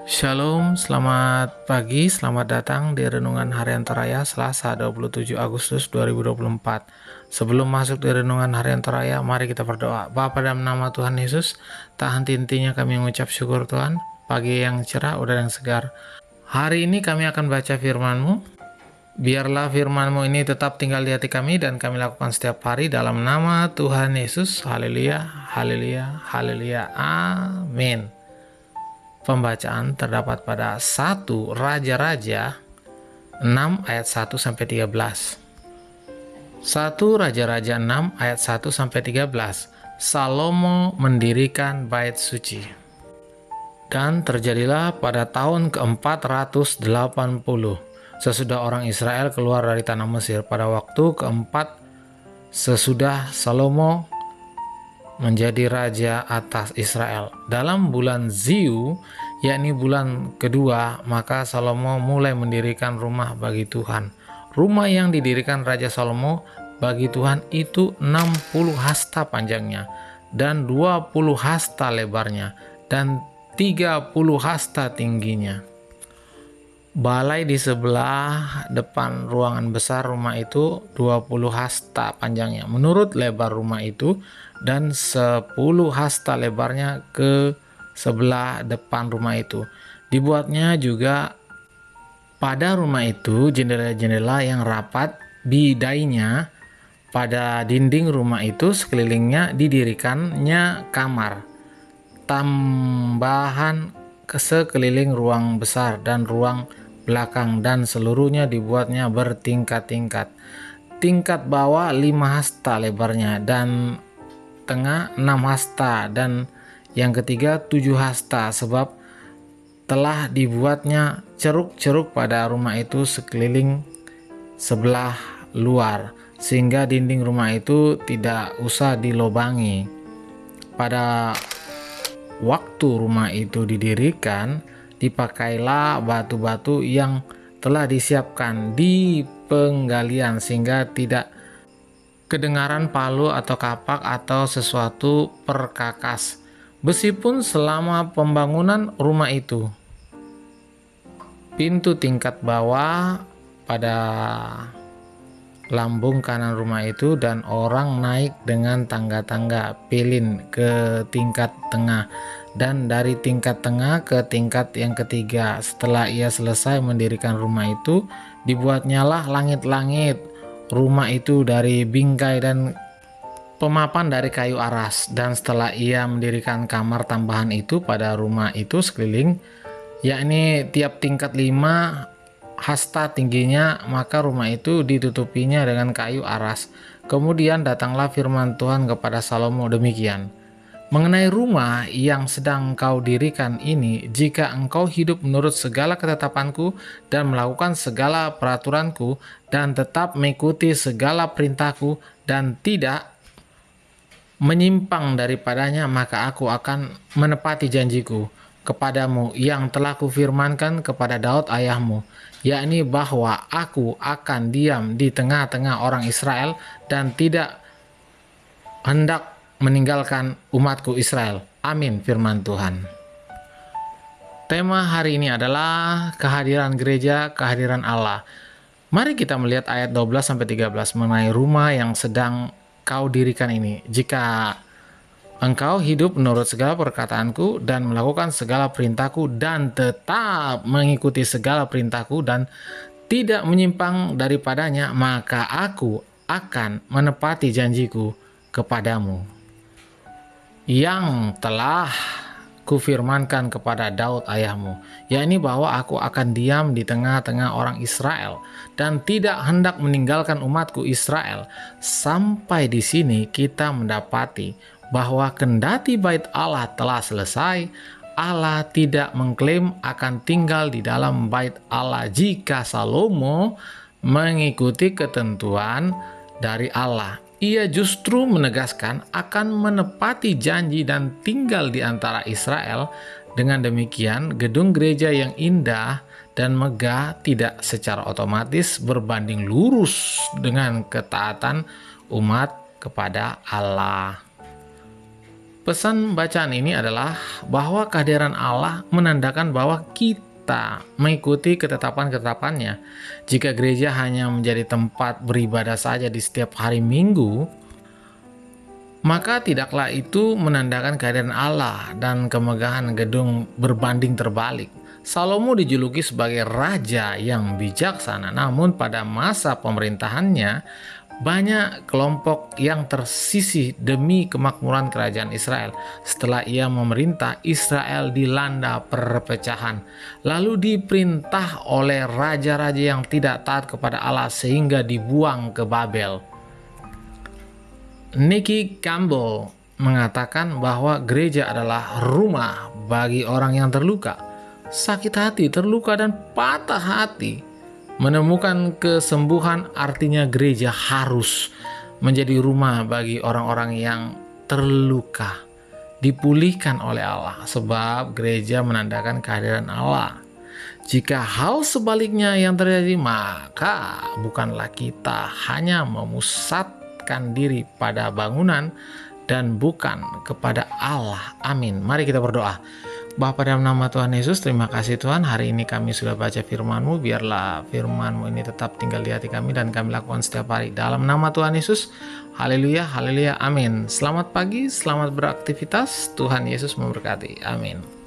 Shalom, selamat pagi, selamat datang di Renungan Harian Toraya Selasa 27 Agustus 2024. Sebelum masuk di Renungan Harian Toraya, mari kita berdoa. Bapa, dalam nama Tuhan Yesus, tak henti-hentinya kami mengucap syukur Tuhan, pagi yang cerah, udara yang segar. Hari ini kami akan baca firman-Mu. Biarlah firman-Mu ini tetap tinggal di hati kami dan kami lakukan setiap hari dalam nama Tuhan Yesus. Haleluya, haleluya, haleluya, amin. Pembacaan terdapat pada 1 Raja-Raja 6 ayat 1 sampai 13. 1 Raja-Raja 6 ayat 1 sampai 13. Salomo mendirikan bait suci. Dan terjadilah pada tahun ke-480 sesudah orang Israel keluar dari tanah Mesir, pada waktu keempat sesudah Salomo menjadi raja atas Israel. Dalam bulan Ziu, yakni bulan kedua, maka Salomo mulai mendirikan rumah bagi Tuhan. Rumah yang didirikan Raja Salomo bagi Tuhan itu 60 hasta panjangnya dan 20 hasta lebarnya dan 30 hasta tingginya. Balai di sebelah depan ruangan besar rumah itu 20 hasta panjangnya menurut lebar rumah itu, dan 10 hasta lebarnya ke sebelah depan rumah itu. Dibuatnya juga pada rumah itu jendela-jendela yang rapat, bidainya pada dinding rumah itu sekelilingnya didirikannya kamar tambahan ke sekeliling ruang besar dan ruang belakang, dan seluruhnya dibuatnya bertingkat-tingkat. Tingkat bawah 5 hasta lebarnya dan tengah 6 hasta dan yang ketiga 7 hasta, sebab telah dibuatnya ceruk-ceruk pada rumah itu sekeliling sebelah luar, sehingga dinding rumah itu tidak usah dilobangi. Pada waktu rumah itu didirikan, dipakailah batu-batu yang telah disiapkan di penggalian, sehingga tidak kedengaran palu atau kapak atau sesuatu perkakas. Besi pun selama pembangunan rumah itu. Pintu tingkat bawah pada lambung kanan rumah itu, dan orang naik dengan tangga-tangga pilin ke tingkat tengah, dan dari tingkat tengah ke tingkat yang ketiga. Setelah ia selesai mendirikan rumah itu, dibuatnyalah langit-langit rumah itu dari bingkai dan pemapan dari kayu aras. Dan setelah ia mendirikan kamar tambahan itu pada rumah itu sekeliling, yakni tiap tingkat 5 hasta tingginya, maka rumah itu ditutupinya dengan kayu aras. Kemudian datanglah firman Tuhan kepada Salomo demikian: mengenai rumah yang sedang engkau dirikan ini, jika engkau hidup menurut segala ketetapanku dan melakukan segala peraturanku dan tetap mengikuti segala perintahku dan tidak menyimpang daripadanya, maka aku akan menepati janjiku kepadamu yang telah kufirmankan kepada Daud ayahmu, yakni bahwa aku akan diam di tengah-tengah orang Israel dan tidak hendak meninggalkan umatku Israel. Amin, firman Tuhan. Tema hari ini adalah kehadiran gereja, kehadiran Allah. Mari kita melihat ayat 12-13 mengenai rumah yang sedang kau dirikan ini. Jika engkau hidup menurut segala perkataanku dan melakukan segala perintahku dan tetap mengikuti segala perintahku dan tidak menyimpang daripadanya, maka aku akan menepati janjiku kepadamu yang telah kufirmankan kepada Daud ayahmu, yakni bahwa aku akan diam di tengah-tengah orang Israel dan tidak hendak meninggalkan umatku Israel. Sampai di sini kita mendapati bahwa kendati bait Allah telah selesai, Allah tidak mengklaim akan tinggal di dalam bait Allah jika Salomo mengikuti ketentuan dari Allah. Ia justru menegaskan akan menepati janji dan tinggal di antara Israel. Dengan demikian, gedung gereja yang indah dan megah tidak secara otomatis berbanding lurus dengan ketaatan umat kepada Allah. pesan bacaan ini adalah bahwa kehadiran Allah menandakan bahwa kita mengikuti ketetapan-ketetapannya. Jika gereja hanya menjadi tempat beribadah saja di setiap hari Minggu, maka tidaklah itu menandakan kehadiran Allah dan kemegahan gedung berbanding terbalik. Salomo dijuluki sebagai raja yang bijaksana, namun pada masa pemerintahannya banyak kelompok yang tersisih demi kemakmuran kerajaan Israel. Setelah ia memerintah, Israel dilanda perpecahan, lalu diperintah oleh raja-raja yang tidak taat kepada Allah sehingga dibuang ke Babel. Nicky Campbell mengatakan bahwa gereja adalah rumah bagi orang yang terluka, sakit hati, terluka, dan patah hati. Menemukan kesembuhan artinya gereja harus menjadi rumah bagi orang-orang yang terluka, dipulihkan oleh Allah, sebab gereja menandakan kehadiran Allah. Jika hal sebaliknya yang terjadi, maka bukanlah kita hanya memusatkan diri pada bangunan dan bukan kepada Allah. Amin. Mari kita berdoa. Bapa, dalam nama Tuhan Yesus, terima kasih Tuhan, hari ini kami sudah baca firman-Mu. Biarlah firman-Mu ini tetap tinggal di hati kami dan kami lakukan setiap hari. Dalam nama Tuhan Yesus, haleluya, haleluya, amin. Selamat pagi, selamat beraktivitas, Tuhan Yesus memberkati, amin.